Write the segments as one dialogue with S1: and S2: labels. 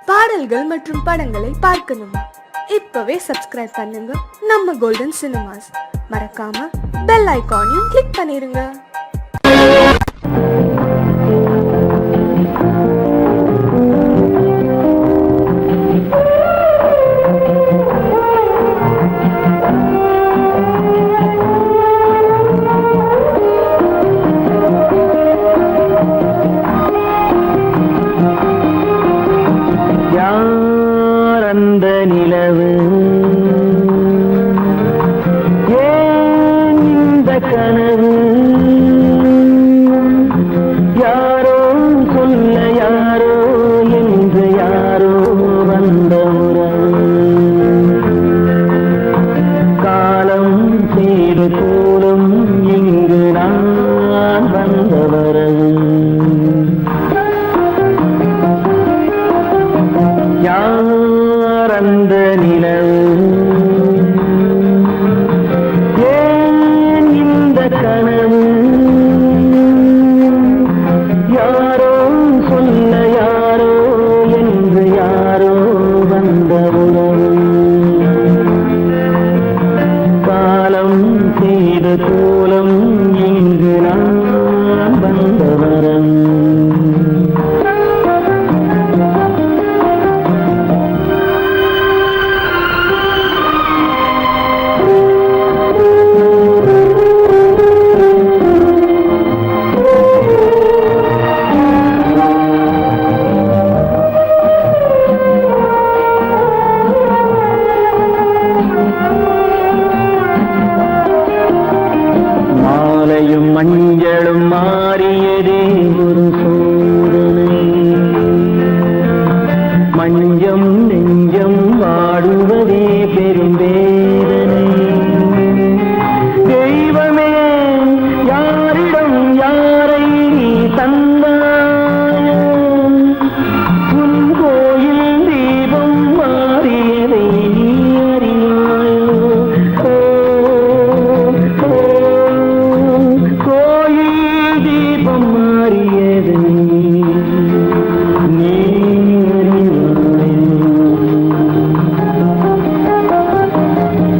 S1: பாடல்கள் மற்றும் படங்களை பார்க்கணுமா? இப்பவே சப்ஸ்கிரைப் பண்ணுங்க நம்ம கோல்டன் சினிமாஸ். மறக்காம பெல் ஐகானையும் கிளிக் பண்ணிருங்க.
S2: நிலவு ஏன் இந்த கனவு யாரோ சொல்ல யாரோ என்று யாரோ வந்த உறவு காலம் செய்து கூறும் இங்கு நான் வந்த வரவு அந்த நிலவு ஏன் இந்த கனவு யாரோ சொல்ல யாரோ என்று யாரோ வந்த உறவு காலம் செய்த கோலம் இங்கு நான் வந்த வரம் மஞ்சளும் மாறியதே ஒரு சோதனை மஞ்சம் நெஞ்சம் வாடுவதே பெரும் வேதனை தெய்வமே யாரிடம் யாரை தந்தாயோ உன் கோயில் தீபம் மாறியதை அறியாயோ மாறியது நீ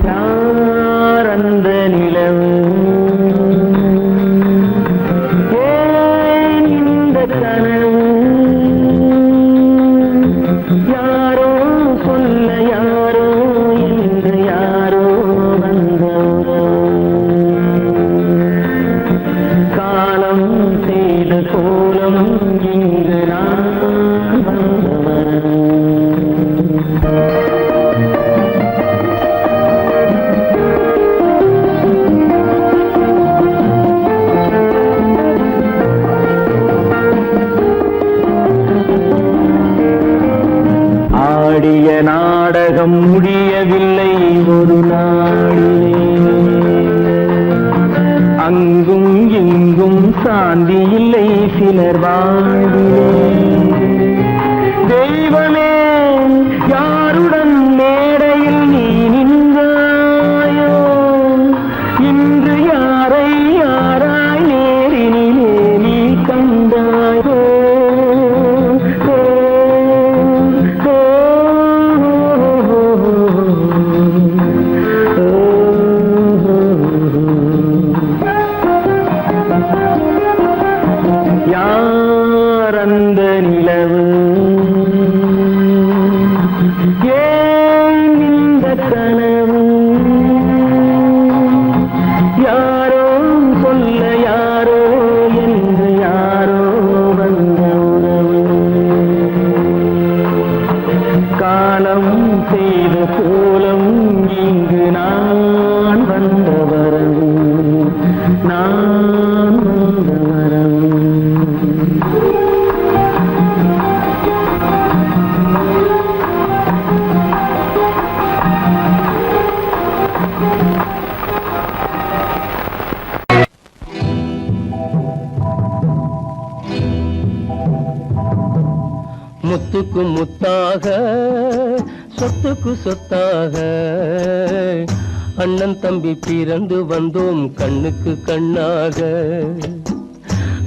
S2: யார் அந்த நிலவு ஏன் இந்த கனவு யாரோ சொல்ல யாரோ என்று யாரோ வந்த காலம் செய்த கோலம் இங்கு நான் வந்தவர் ஆடிய நாடகம் முடியவில்லை ஒரு நாளிலே அங்கும் இங்கும் சாந்தி இல்லை சிலர் வாழ்விலே தெய்வமே யாருடன் மேடையில் நீ நின்றாயோ இன்று யாரை யாராய் நேரினிலே நீ கண்டாயோ யார் அந்த நிலவு ஏன் இந்த கனவு யாரோ சொல்ல யாரோ என்று யாரோ வந்த உறவு காலம் செய்த கோலம் இங்கு நான் வந்த வரவு நான் வந்த வரவு முத்துக்கு முத்தாக சொத்துக்கு சொத்தாக அண்ணன் தம்பி பிறந்து வந்தோம் கண்ணுக்கு கண்ணாக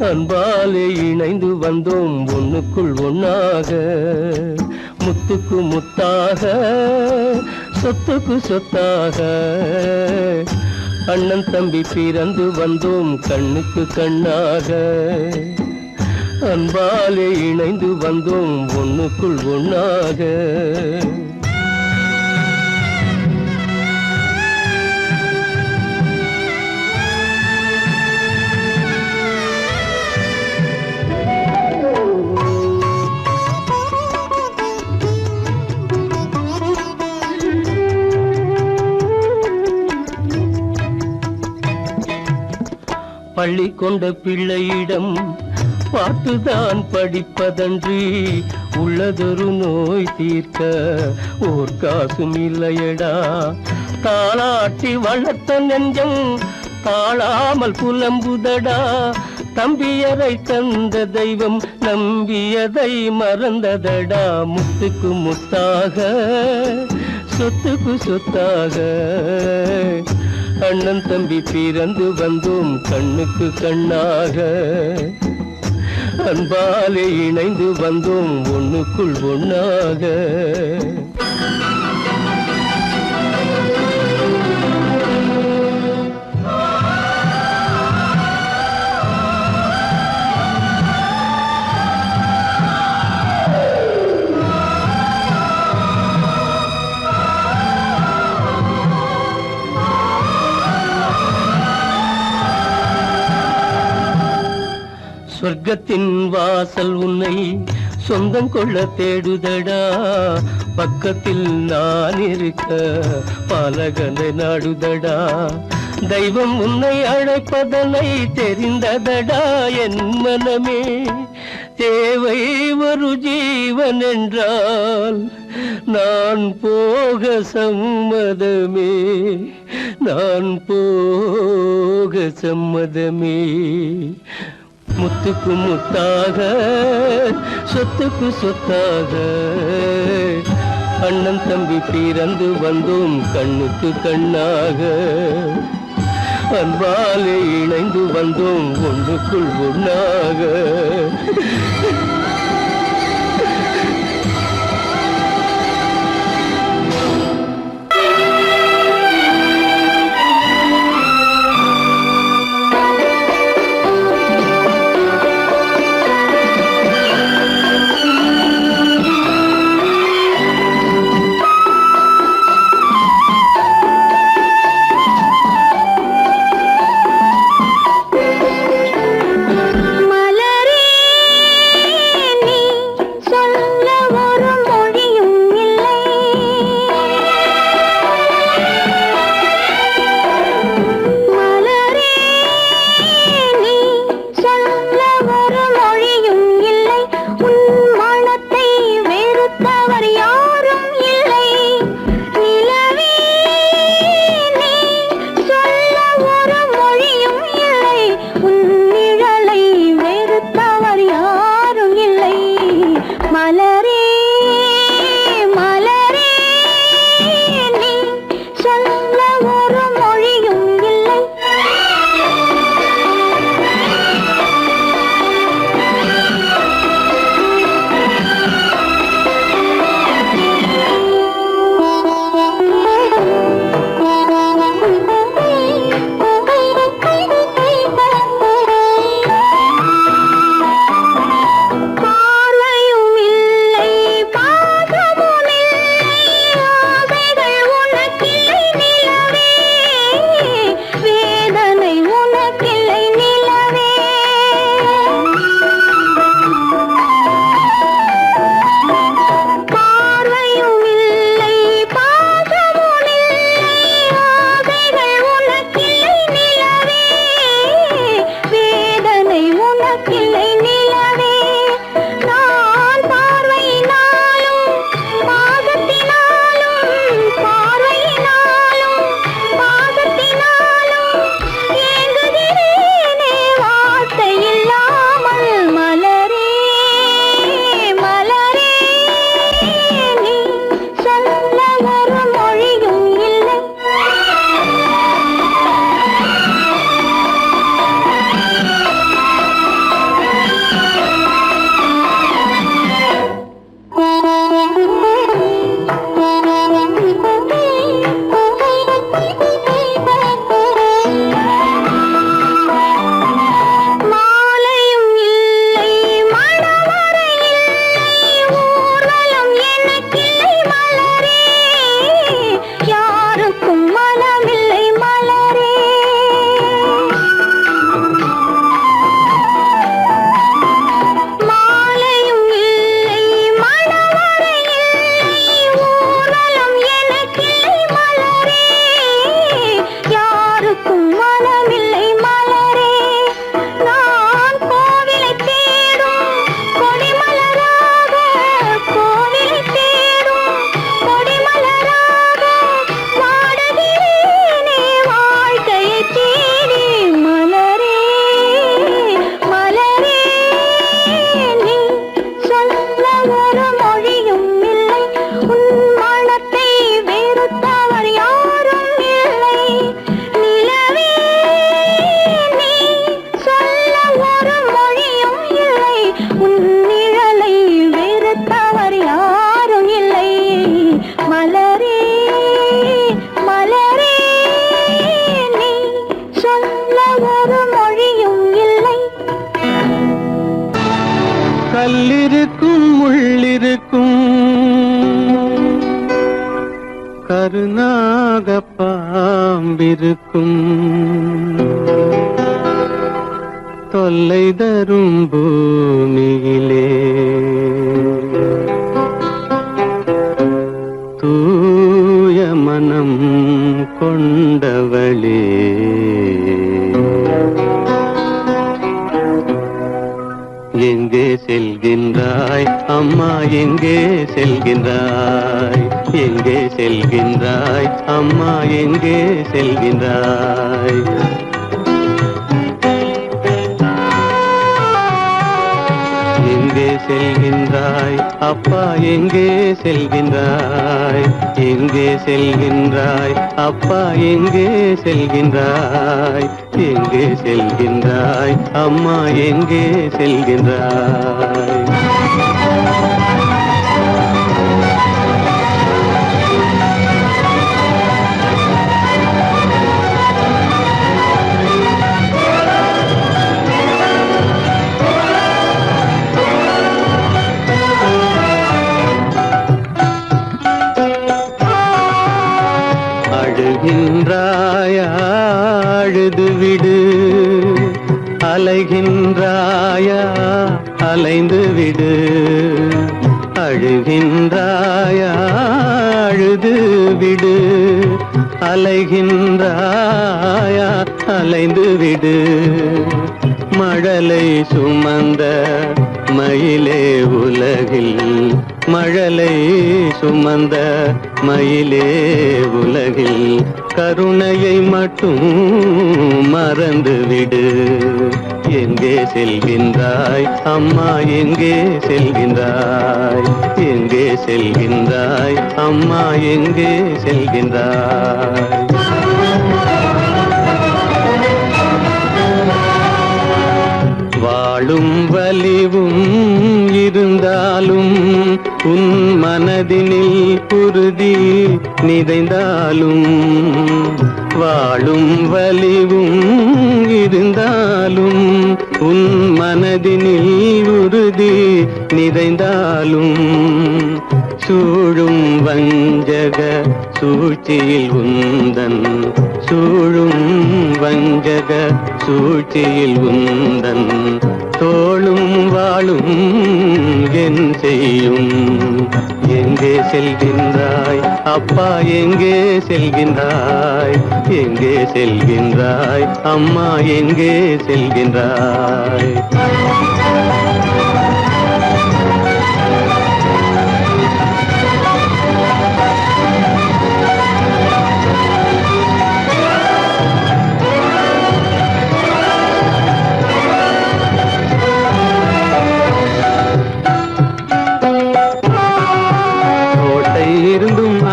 S2: அன்பாலே இணைந்து வந்தோம் ஒண்ணுக்குள் ஒண்ணாக முத்துக்கு முத்தாக சொத்துக்கு சொத்தாக அண்ணன் தம்பி பிறந்து வந்தோம் கண்ணுக்கு கண்ணாக அன்பாலே இணைந்து வந்தோம் ஒண்ணுக்குள் ஒண்ணாக பள்ளி கொண்ட பிள்ளையிடம் பார்த்துதான் படிப்பதன்றி உள்ளதொரு நோய் தீர்க்க ஓர் காசும் இல்லையடா தாளாட்டி வளர்த்த நெஞ்சம் தாழாமல் புலம்புதடா தம்பியரை தந்த தெய்வம் நம்பியதை மறந்ததடா முத்துக்கு முத்தாக சொத்துக்கு சொத்தாக அண்ணன் தம்பி பிறந்து வந்தோம் கண்ணுக்கு கண்ணாக அன்பாலே இணைந்து வந்தோம் ஒண்ணுக்குள் ஒண்ணாக சொர்க்கத்தின் வாசல் உன்னை சொந்தம் கொள்ள தேடுதடா பக்கத்தில் நான் இருக்க பாலகனை நாடுதடா தெய்வம் உன்னை அழைப்பதனை தெரிந்ததடா என் மனமே தேவை ஒரு ஜீவன் என்றால் நான் போக சம்மதமே நான் போக சம்மதமே முத்துக்கு முத்தாக சொத்துக்கு சொத்தாக அண்ணன் தம்பி பிறந்து வந்தோம் கண்ணுக்கு கண்ணாக அன்பாலே இணைந்து வந்தோம் ஒன்றுக்குள் ஒண்ணாக
S3: கருநாக பாம்பிருக்கும் தொல்லை தரும் பூமியிலே தூய மனம் கொண்டவளே எங்கே செல்கின்றாய் அம்மா எங்கே செல்கின்றாய் எங்கே செல்கின்றாய் அம்மா எங்கே செல்கின்றாய் எங்கே செல்கின்றாய் அப்பா எங்கே செல்கின்றாய் எங்கே செல்கின்றாய் அப்பா எங்கே செல்கின்றாய் எங்கே செல்கின்றாய் அம்மா எங்கே செல்கின்றாய் அழுகின்றாயா அழுது விடு அலைகின்றாயா அலைந்து விடு அழுகின்றாயா அழுது விடு அலைகின்றாயா அலைந்து விடு மழலை சுமந்த மயிலே உலகில் மழலை சுமந்த மயிலே உலகில் கருணையை மட்டும் மறந்துவிடு எங்கே செல்கின்றாய் அம்மா எங்கே செல்கின்றாய் எங்கே செல்கின்றாய் அம்மா எங்கே செல்கின்றாய் வாழும் வலிவும் இருந்தாலும் உன் மனதினில் உறுதி நிறைந்தாலும் வாழும் வலிவும் இருந்தாலும் உன் மனதினில் உறுதி நிறைந்தாலும் சூழும் வஞ்சக சூழ்ச்சியில் உந்தன் சூழும் வஞ்சக சூழ்ச்சியில் உந்தன் தோளும் வாழும் என் செய்யும் எங்கே செல்கின்றாய் அப்பா எங்கே செல்கின்றாய் எங்கே செல்கின்றாய் அம்மா எங்கே செல்கின்றாய்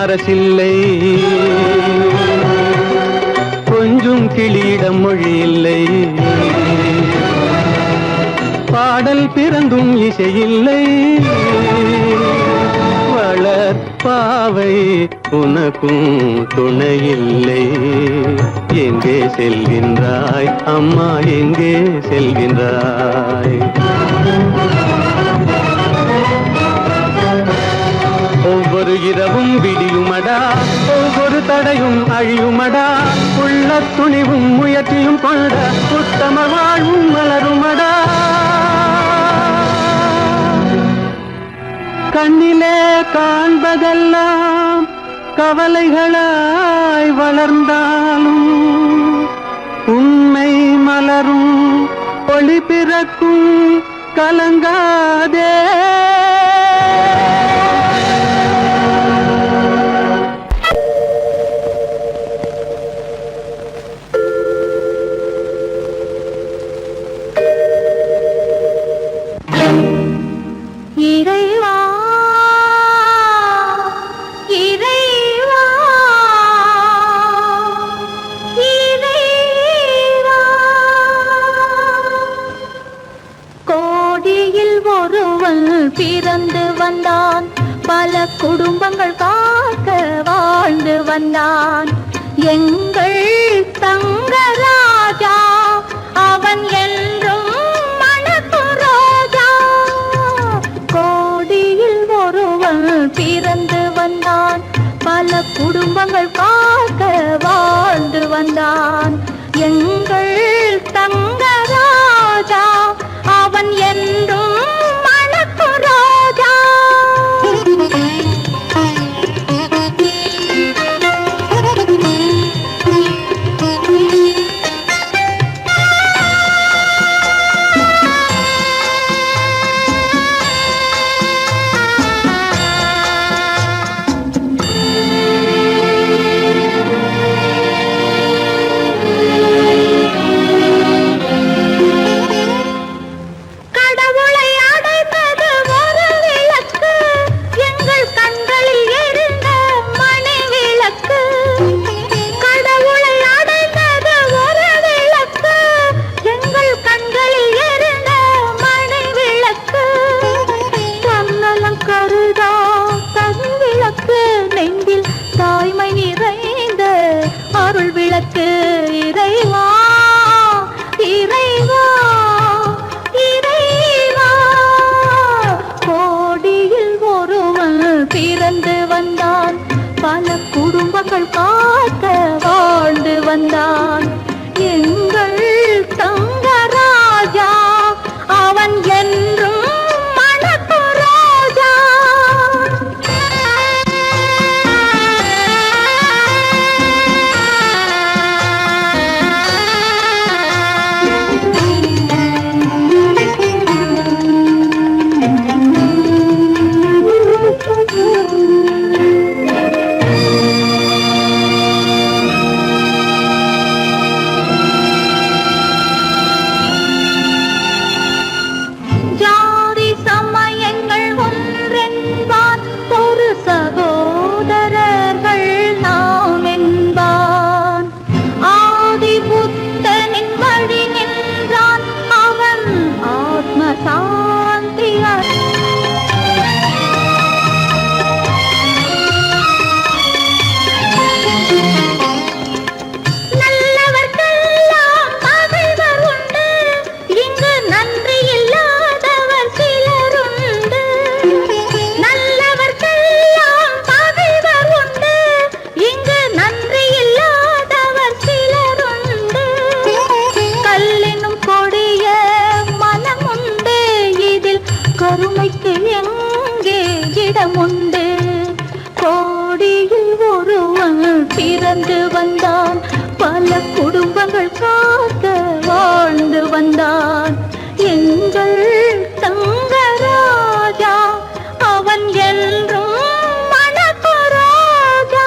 S3: அரசில்லை கொஞ்சம் கிளியிடம் மொழி இல்லை பாடல் பிறந்தும் இசையில்லை வளர் பாவை உனக்கும் துணையில்லை எங்கே செல்கின்றாய் அம்மா எங்கே செல்கின்றாய் ஒவ்வொரு இரவும் விடியுமடா ஒவ்வொரு தடையும் அழியுமடா உள்ள துணிவும் முயற்சியும் கொண்ட உத்தம வாழ்வும் மலருமடா கண்ணிலே காண்பதெல்லாம் கவலைகளாய் வளர்ந்தாலும் உண்மை மலரும் ஒளி பிறக்கும் கலங்காதே
S4: இறைவா இறைவா இறைவா கோடியில் ஒருவன் பிறந்து வந்தான் பல குடும்பங்கள் காக்க வாழ்ந்து வந்தான் எங்கள் தங்கராஜா அவன் என்றும் மணக்கு ரோஜா கோடியில் ஒருவன் பிறந்த குடும்பங்கள் காக்க வாழ்ந்து வந்தான் எங்கள் தங்கராஜா அவன் என்றும் மணக்கு ராஜா. இறைவா இறைவா இறைவா கோடியில் ஒருவன் பிறந்து வந்தான் பல குடும்பங்கள் காக்க வாழ்ந்து வந்தான் எங்கள் தங்கராஜா அவன் என்றும் மணக்கு ராஜா. ஜாதி சமயங்கள் ஒன்றென்பார் ஒரு சகோதரர்கள் நாம் என்பான் ஆதி புத்தனின் வழி நின்றான் அவன் ஆத்ம சாந்தி நல்லவர்க்கெல்லாம் பகைவர் உண்டு இங்கு நன்றி இல்லாதவர் சிலருண்டு நல்லவர்க்கெல்லாம் பகைவர் உண்டு இங்கு நன்றி இல்லாதவர் சிலருண்டு கல்லினும் கொடிய மனம் உண்டு இதில் கருமைக்கு எங்கே இடமுண்டு கோடியில் ஒருவன் பிறந்து வந்தான் பல குடும்பங்கள் காக்க வாழ்ந்து வந்தான் எங்கள் தங்கராஜா அவன் என்றும் மணக்கு ராஜா.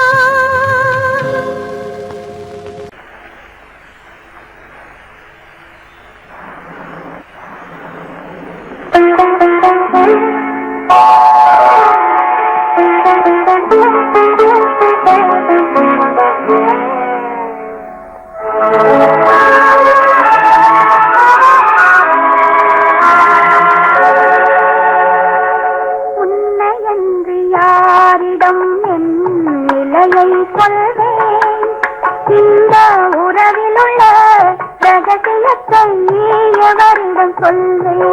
S4: உன்னையன்று யாரிடம் என் நிலையை சொல்வேன் இந்த உறவிலுள்ள ரகசியத்தை எவரிடம் சொல்வேன்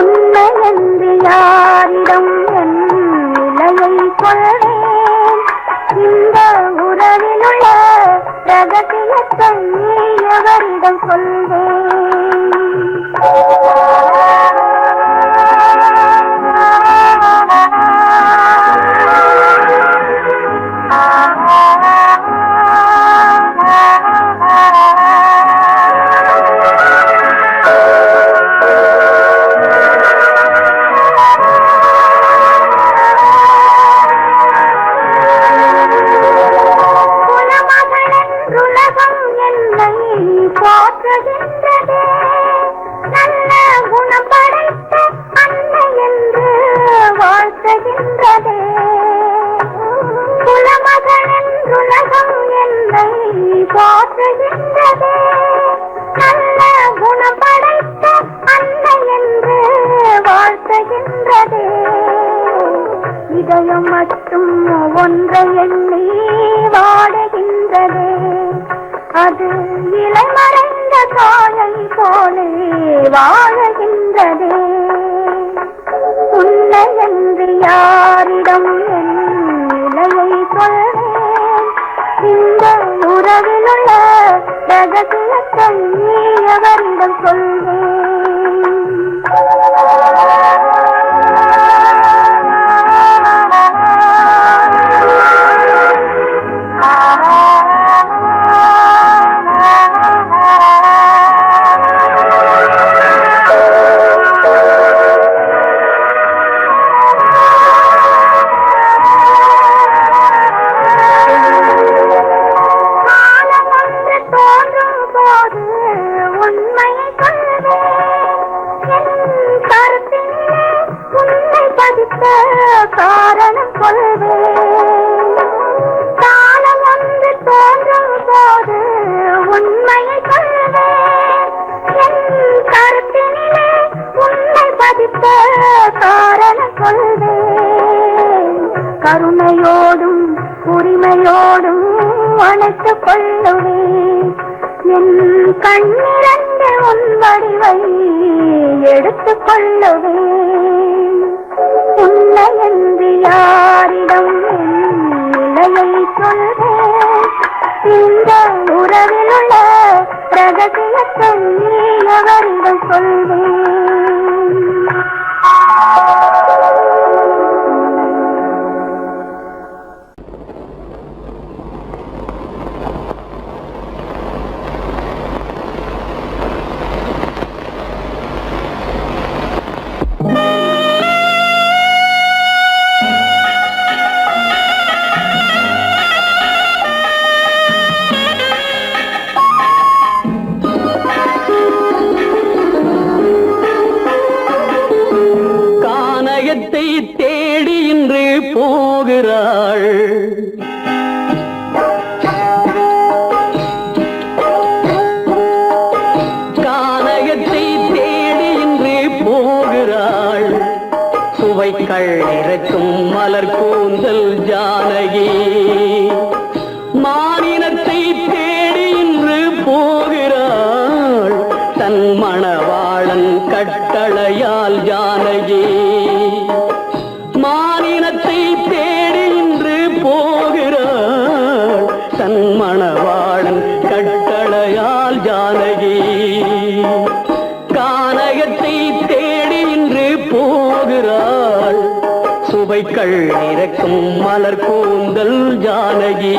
S4: உன்னையன்று யாரிடம் என் நிலையை சொல்வேன் இந்த உறவிலுள்ள ரகசியத்தை எவரிடம் சொல்வேன். குலமகளென்றுலகம் என்னை போற்றுகின்றதே நல்ல குணம் படைத்த அன்னை என்று வாழ்த்துகின்றதே குலமகளென்றுலகம் என்னை போற்றுகின்றதே நல்ல குணம் படைத்த அன்னை என்று வாழ்த்துகின்றதே இதயம் மட்டும் ஒன்றை எண்ணி வாடுகின்றதே அது இலைமறைந்த காயை போலே வாழுகின்றதே உன்னை என்று யாரிடம் என் உறவிலுள்ள ரகசியத்தை அவரிடம் சொல்வேன். காரணம் கொள்வேன். காலம் ஒன்று தோன்றும் போது உண்மையை கொள்வேன். என் கருத்தினிலே உண்மை பதித்த காரணம் கொள்வேன். கருணையோடும் உரிமையோடும் அணைத்துக் கொள்ளுவேன். என் கண்ணிரண்டு உன் வடிவை எடுத்துக் கொள்ளுவேன். உன்னை என்று யாரிடம் நிலையை சொல்வேன். இந்த உறவிலுள்ள ரகசியத்தை அவரிடம் சொல்வேன்.
S3: தேடி இன்று போகிறாள். கானகத்தை தேடி இன்று போகிறாள். சுவைக்கள் இறக்கும் மலர் கூந்தல் ஜானகி. மானினத்தை தேடி இன்று போகிறாள். தன் மணவாளன் கட்டளையால் ஜானகி. மானினத்தை தேடி இன்று போகிறாள். தன் மணவாளன் கட்டளையால் ஜானகி. கானகத்தை தேடி இன்று போகிறாள். சுவைக்கள் இறக்கும் மலர் கூந்தல் ஜானகி.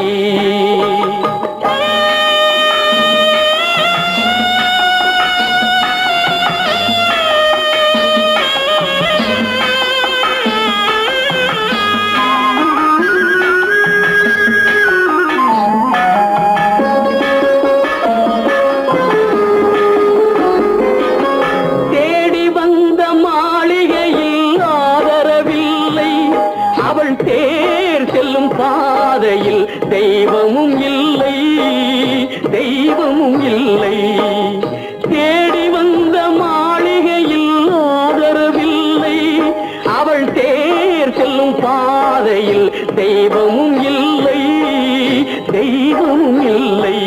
S3: பாதையில் தெய்வமும் இல்லை, தெய்வமும் இல்லை. தேடி வந்த மாளிகையில் ஆதரவில்லை. அவள் தேர் செல்லும் பாதையில் தெய்வமும் இல்லை, தெய்வமும் இல்லை.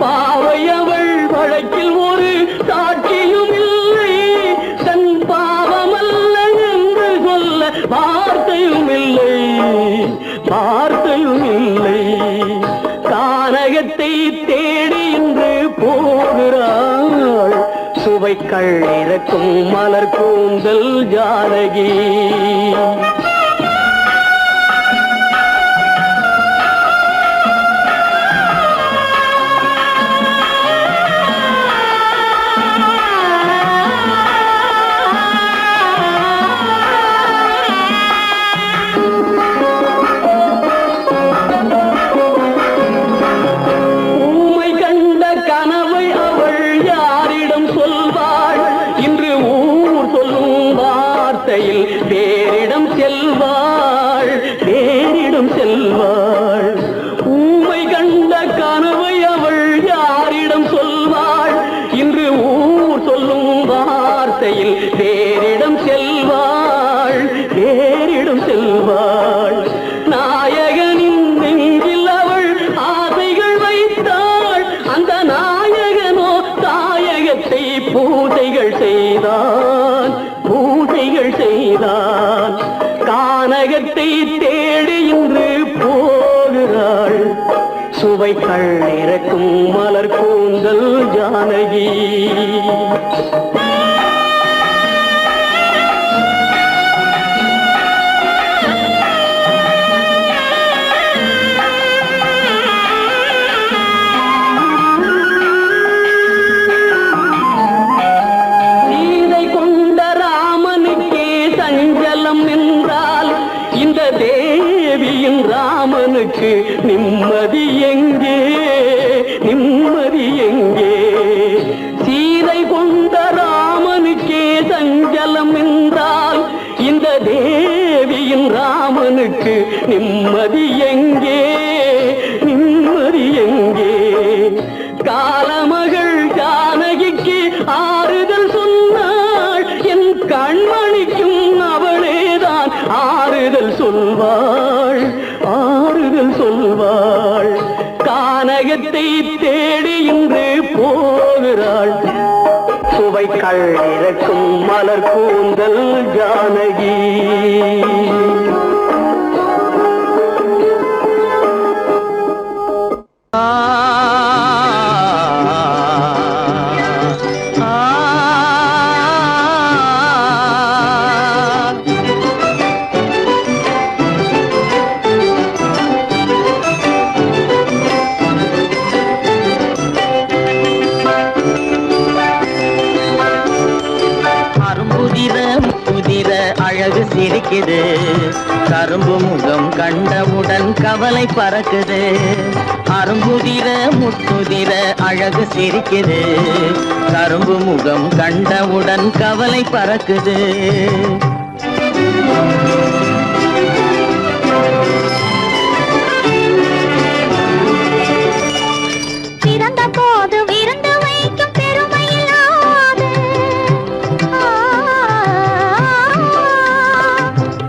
S3: பாவை அவள் வழக்கில் ஒரு சாட்சியும் இல்லை. தன் பாவமல்ல என்று சொல்ல வார்த்தையும் இல்லை, வார்த்தையும் இல்லை. கானகத்தை தேடி இன்று போகிறாள். சுவைக்கள் இறக்கும் மலர் கூந்தல் ஜானகி. வேறிடம் செல்வாள், வேறிடம் செல்வாள். ஊமை கண்ட கனவை அவள் யாரிடம் சொல்வாள்? இன்று ஊர் சொல்லும் வார்த்தையில் வேறிடம் செல்வாள், வேறிடம் செல்வாள். நாயகனின் நெஞ்சில் அவள் ஆசைகள் வைத்தாள். அந்த நாயகனோ தாயகத்தை பூஜைகள் செய்தான், பூஜைகள் செய்தான். கானகத்தை தேடி இன்று போகிறாள். சுவைகள் இறக்கும் மலர் கூந்தல் ஜானகி. சீதை கொண்ட ராமனுக்கே சஞ்சலம் என்றால் இந்த தேவியின் ராமனுக்கு நிம்மதி எங்கே, நிம்மதி எங்கே? சீதை கொண்ட ராமனுக்கே சஞ்சலம் என்றால் இந்த தேவியின் ராமனுக்கு நிம்மதி எங்கே, நிம்மதி எங்கே? காலமகள் ஜானகிக்கு ஆறுதல் சொன்னாள், என் கண்மணிக்கும் அவளேதான் ஆறுதல் சொல்வாள், ஆறுதல் சொல்வாள். கானகத்தை தேடி இன்று போகிறாள், சுவைகள் இறக்கும் மலர் கூந்தல் ஜானகி.
S5: அழகு சிரிக்குது, கரும்பு முகம் கண்டவுடன் கவலை பறக்குது. அரும்புதிர முத்துதிர அழகு சிரிக்குது, கரும்பு முகம் கண்டவுடன் கவலை பறக்குது.
S4: பிறந்த போது விருந்து வைக்கும் பெருமையில்லாது,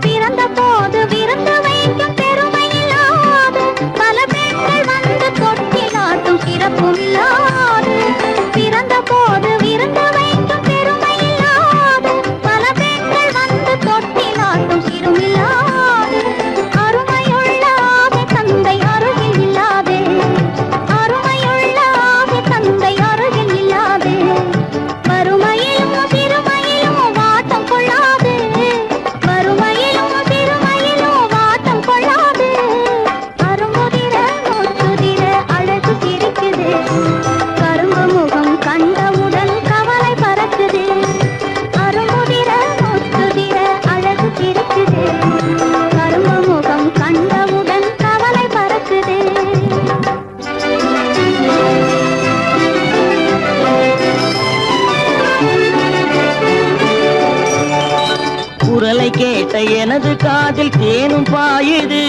S4: பிறந்த போது விருந்து வைக்கும் பெருமையில்லாது, பல பெண்கள் வந்து தொட்டிலாட்டும் சிறப்பும் இல்லாது. பிறந்த போது விருந்து வைக்கும் பெருமையில்லாது, பல பெண்கள் வந்து தொட்டிலாட்டும் சிறுமில்லாது. அருமையுள்ள ஆவி தந்தை அருகில் இல்லாதே, அருமையுள்ள ஆவி தந்தை அருகில் இல்லாதே. வறுமையிலும் சிறுமையிலும் வாட்டம் கொள்ளாது, வறுமையிலும் சிறுமையிலும் வாட்டம் கொள்ளாது. அரும்புதிர முத்துதிர அழகு சிரிக்குது, கரும்பு முகம் கண்டவுடன் கவலை பறக்குது. அரும்புதிர முத்துதிர அழகு சிரிக்குது, கரும்பு முகம் கண்டவுடன் கவலை பறக்குது.
S5: குரலை கேட்ட எனது காதில் தேனும் பாயுது.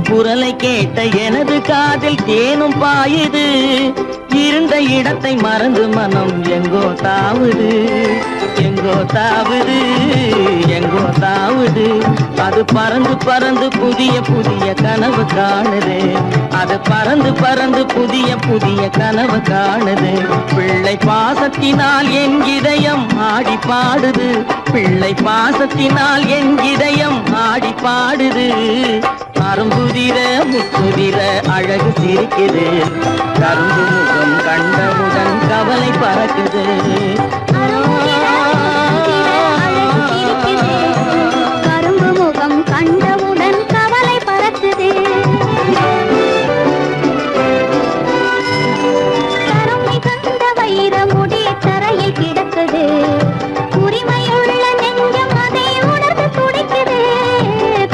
S5: குரலை கேட்ட எனது காதில் தேனும் பாயுது. இருந்த இடத்தை மறந்து மனம் எங்கோ தாவுது, எங்கோ தாவுது, எங்கோ தாவுது. அது பறந்து பறந்து புதிய புதிய கனவு காணுது, அது பறந்து பறந்து புதிய புதிய கனவு காணுது. பிள்ளை பாசத்தினால் என் இதயம் ஆடி பாடுது, பிள்ளை பாசத்தினால் என் இதயம் ஆடி பாடுது. அரும்புதிர முத்துதிர அழகு சிரிக்குது, கரும்பு முகம் கண்டவுடன் கவலை பறக்குது.
S4: கரும்பு முகம் கண்டவுடன் கவலை பறக்குது. தரம் மிகுந்த வைரமுடி தரையில் கிடக்குது, உரிமையுள்ள நெஞ்சம் அதை உணர்ந்து துடிக்குது.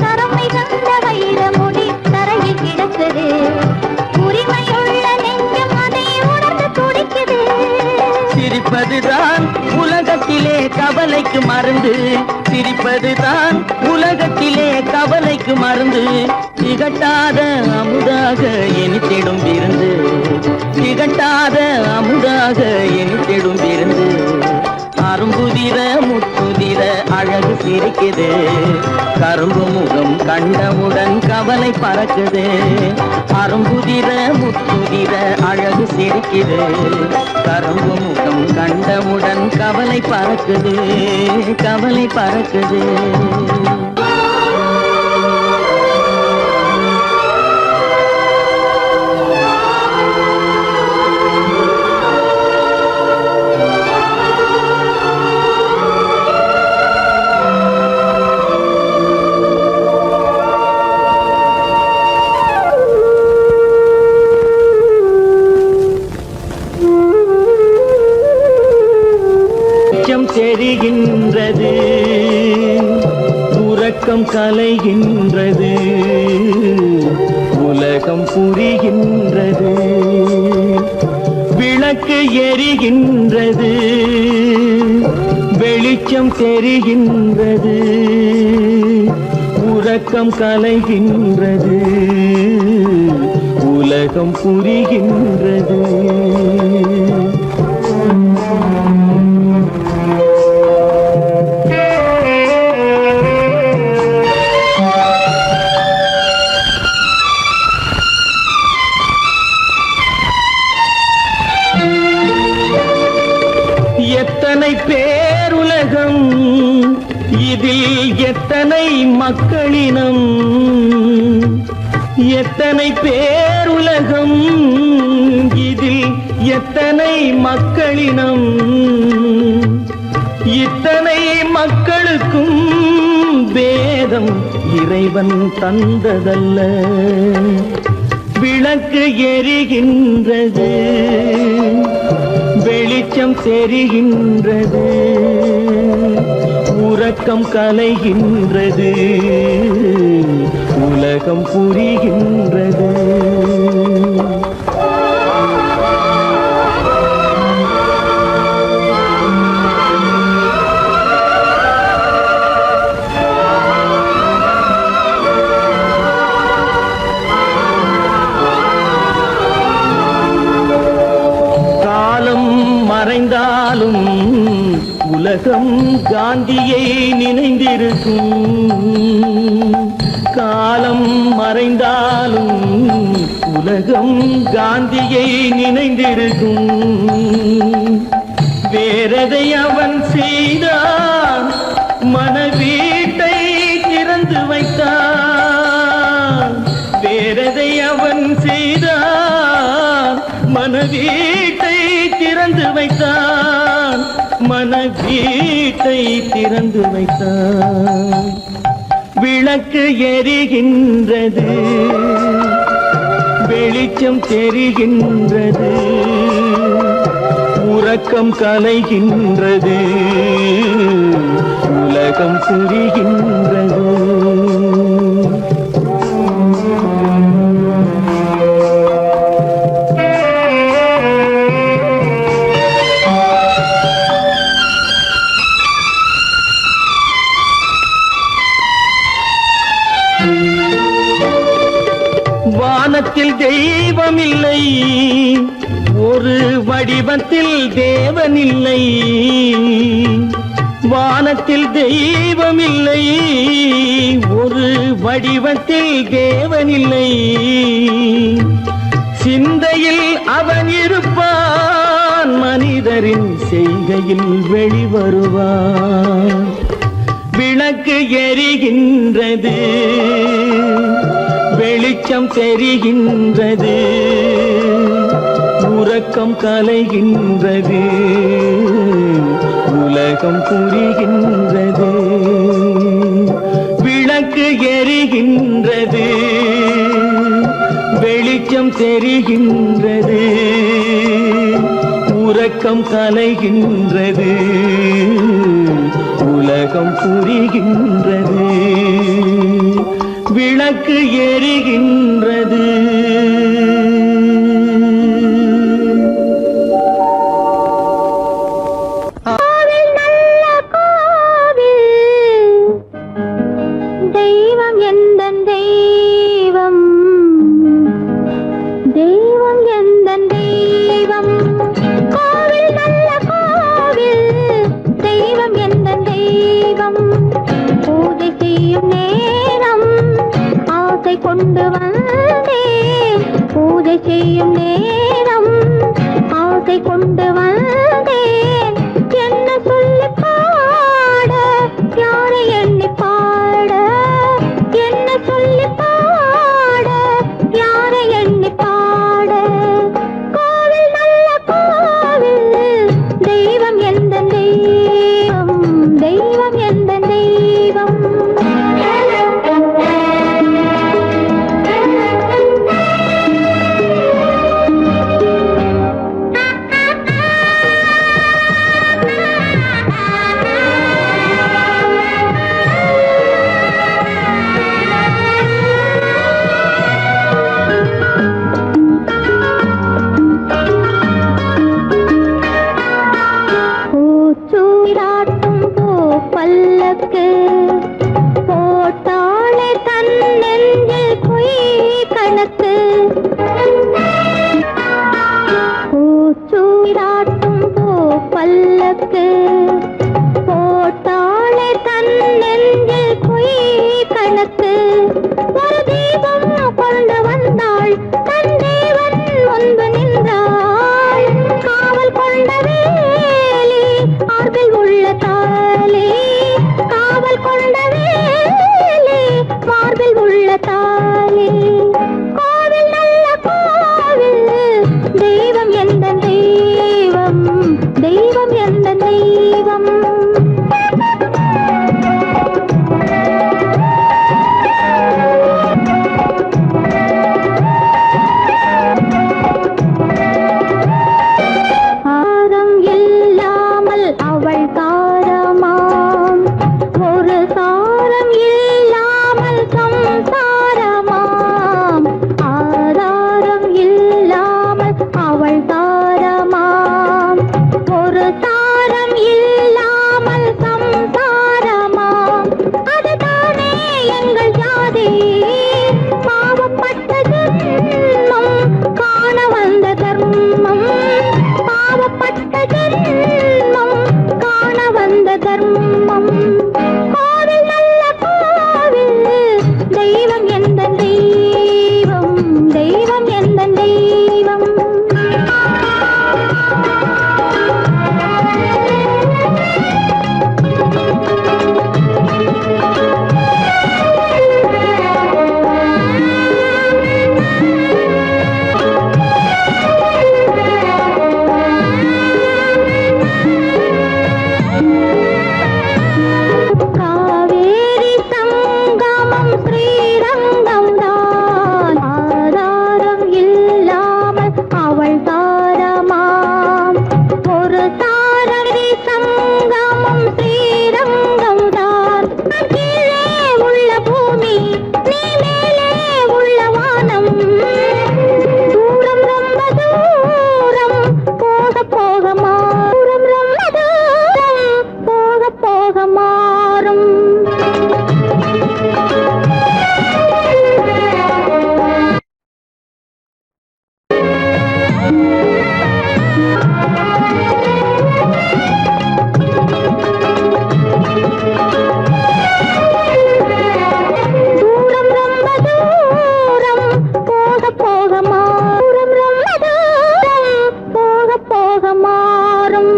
S4: தரம் மிகுந்த வைரமுடி தரையில் கிடக்குது, உரிமையுள்ள நெஞ்சம் அதை உணர்ந்து துடிக்குது.
S5: சிரிப்பதுதான் உலகத்திலே கவலைக்கு மருந்து, சிரிப்பதுதான் உலகத்திலே கவலைக்கு மருந்து. திகட்டாத அமுதாக இனித்திடும் விருந்து, திகட்டாத அமுதாக இனித்திடும் விருந்து. அரும்புதிர முத்துதிர அழகு சிரிக்குது, கரும்பு முகம் கண்டவுடன் கவலை பறக்குது. அரும்புதிர முத்துதிர அழகு சிரிக்குது, கரும்பு முகம் கண்டவுடன் கவலை பறக்குது, கவலை பறக்குது. தெரிகின்றது, உறக்கம் கலைகின்றது, உலகம் புரிகின்றது. விளக்கு எரிகின்றது, வெளிச்சம் தெரிகின்றது, உறக்கம் கலைகின்றது, உலகம் புரிகின்றது. எத்தனை பேருலகம், இதில் எத்தனை மக்களினம், எத்தனை பேருலகம், இதில் எத்தனை மக்களினம், இத்தனை மக்களுக்கும் வேதம் இறைவன் தந்ததல்ல. விளக்கு எரிகின்றது, வெளிச்சம் தெரிகின்றது, உறக்கம் கலைகின்றது, உலகம் புரிகின்றது. மறைந்தாலும் உலகம் காந்தியை நினைந்திருக்கும், காலம் மறைந்தாலும் உலகம் காந்தியை நினைந்திருக்கும். வேறதை அவன் செய்தான், மனவீட்டை திறந்து வைத்தான். வேறதை அவன் செய்தான், மனவீட்டை திறந்து வைத்தான், மனவீட்டை திறந்து வைத்தான். விளக்கு எரிகின்றது, வெளிச்சம் தெரிகின்றது, உறக்கம் கலைகின்றது, உலகம் புரிகின்றது. வானத்தில் தெய்வம் இல்லை, ஒரு வடிவத்தில் தேவன் இல்லை. வானத்தில் தெய்வம் இல்லை, ஒரு வடிவத்தில் தேவன் இல்லை. சிந்தையில் அவன் இருப்பான், மனிதரின் செய்கையில் வெளிவருவான். விளக்கு எரிகின்றது, வெளிச்சம் தெரிகின்றது, உறக்கம் கலைகின்றது, உலகம் புரிகின்றது. விளக்கு எரிகின்றது, வெளிச்சம் தெரிகின்றது, உறக்கம் கலைகின்றது, உலகம் புரிகின்றது. விளக்கு எரிகின்றது.
S4: கோவில் நல்ல கோவில், தெய்வம் எந்தன் தெய்வம், தெய்வம் எந்தன் தெய்வம். கோவில் நல்ல கோவில், தெய்வம் எந்தன் தெய்வம். பூஜை செய்யும் நேரம் ஆசை கொண்டு வந்தேன், பூஜை செய்யும் நேரம் ஆசை கொண்டு வந்தேன். என்ன சொல்லி பாட, யாரை எண்ணி பாட, என்ன சொல்லி பாட, யாரை எண்ணி பாட. கோவில் நல்ல கோவில், தெய்வம் எந்த தெய்வம், தெய்வம் எந்த தெய்வம். பல்லக்கு போட்டாளே தன் நெஞ்சில் பொய் கணக்கு பூச்சூராட்டும் போ பல்லக்கு போட்டாளே தன் நெஞ்சில் பொய் கணக்கு ஒரு தீபம் கொண்டு வந்தாள் தன் தேவன் முன்பு நின்றாள் காவல் கொண்ட வேலி மார்பில் உள்ள தாலி காவல் கொண்ட வேலி மார்பில் உள்ள தாலி கோவில் நல்ல கோவில் தெய்வம் எந்த தெய்வம் தெய்வம் எந்த தெய்வம் ஆரம் இல்லாமல் அவள் தாரமாம் ஒரு சாரம் இல்லாமல் சம்சாரமாம் ஆதாரம் இல்லாமல் அவள் தாரமாம் ஒரு சாரம் இல்லாமல் சம்சாரமாம் அதுதானே எங்கள் ஜாதி பாவப்பட்ட ஜென்மம் காண வந்த தர்மம் பாவப்பட்ட ஜென்மம் காண வந்த தர்மம் கோவில் நல்ல கோவில் தெய்வம் எந்த தெய்வம் தெய்வம் எந்த தெய்வம் காவேரி சங்கமம் ஸ்ரீரங்கம் தான் ஆதாரம் இல்லாமல் அவள் தாரமாம் ஒரு தாரடி சங்கமம் ஸ்ரீரங்கம் தான் கீழே உள்ள பூமி நீ மேலே உள்ள வானம் தூரம் ரொம்ப தூரம் போக போக மாறும் ரொம்ப தூரம் போக போக மாறும் தூரம் ரொம்ப தூரம் போக போக மாறும் ரொம்ப தூரம் போக போக மாறும்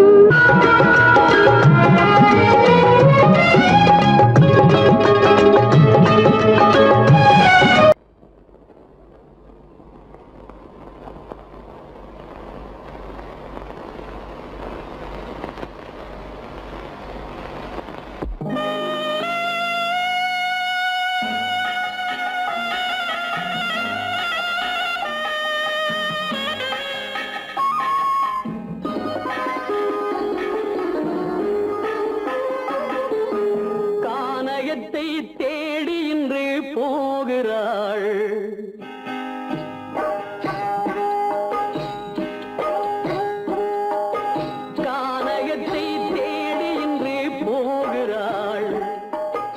S3: கானகத்தை தேடி இன்று போகிறாள் கானகத்தை தேடி இன்று போகிறாள்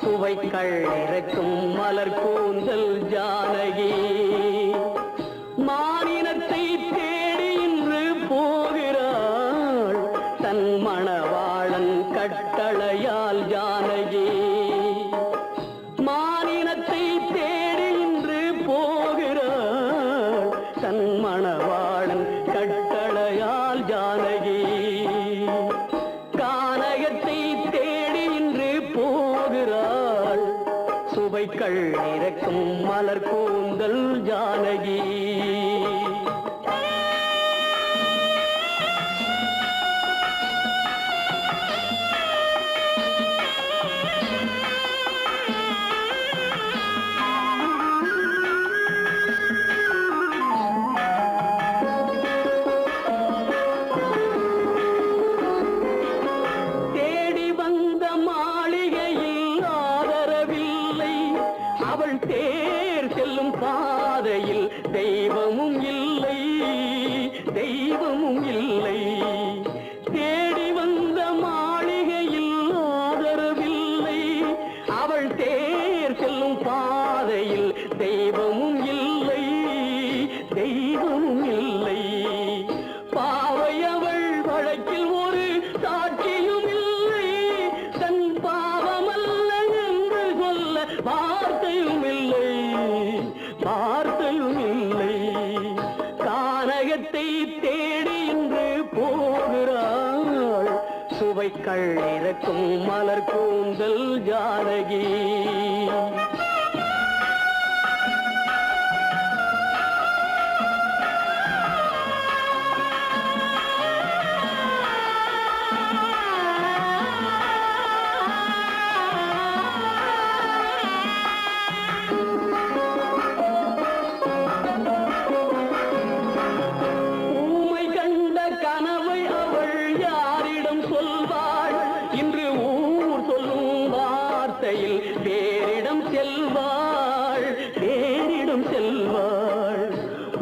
S3: சுவைக்கள் இறக்கும் மலர் கூந்தல் ஜானகி மானினத்தை தேடி இன்று போகிறாள் தன் மணவாளன் கட்டளையால் ஜானகி மானினத்தை தேடி இன்று போகிறாள் தன் மணவாளன் கட்டளையால் ஜானகி கானகத்தை தேடி இன்று போகிறாள் சுவைக்கள் இறக்கும் மலர் கூந்தல் ஜானகி தேடி வந்த மாளிகையில் ஆதரவில்லை அவள் தேர் செல்லும் பாதையில் தெய்வமும் இல்லை தெய்வமும் இல்லை தேடி வந்த மாளிகையில் ஆதரவில்லை சுவைகள் இறக்கும் மலர் கூந்தல் ஜானகி. பேரிடம் செல்வாள் பேரிடம் செல்வாள்.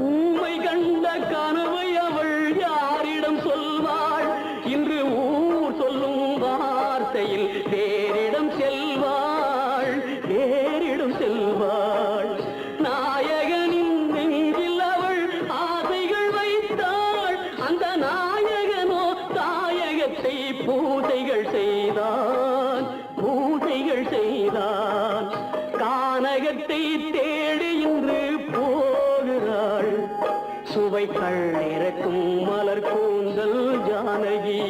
S3: ஊமை கண்ட கனவை அவள் யாரிடம் சொல்வாள்? இன்று ஊர் சொல்லும் வார்த்தையில் பேரிடம் செல்வாள் பேரிடம் செல்வாள். நாயகனின் நெஞ்சில் அவள் ஆசைகள் வைத்தாள். அந்த நாயகனோ தாயகத்தை பூசைகள் செய்தான் பூசைகள் செய்தான். கானகத்தை தேடி இன்று போகிறாள். சுவைகள் இறக்கும் மலர் கூந்தல் ஜானகி.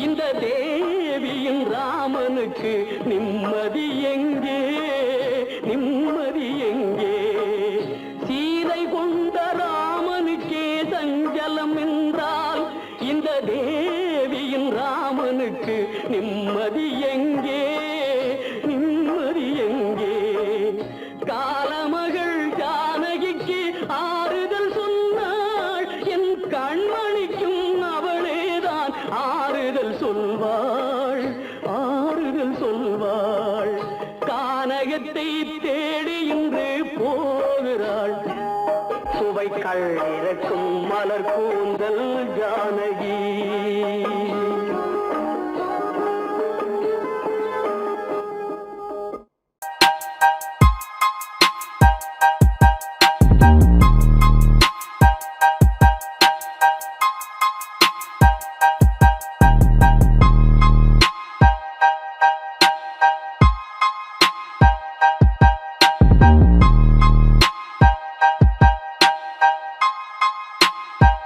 S3: இந்த தேவியின் ராமனுக்கு நிம்மதி எங்கே நிம்மதி எங்கே? சீதை கொண்ட ராமனுக்கே சஞ்சலம் என்றால் இந்த தேவியின் ராமனுக்கு நிம்மதி எங்கே நிம்மதி எங்கே? காலமகள் ஜானகிக்கு ஆறுதல் சொன்னாள். என் கண்மணிக்கும் அவளேதான் ஆறுதல் சொல்வாள் ஆறுதல் சொல்வாள். கானகத்தை தேடி இன்று போகிறாள். சுவைகள் இறக்கும் மலர் கூந்தல் ஜானகி.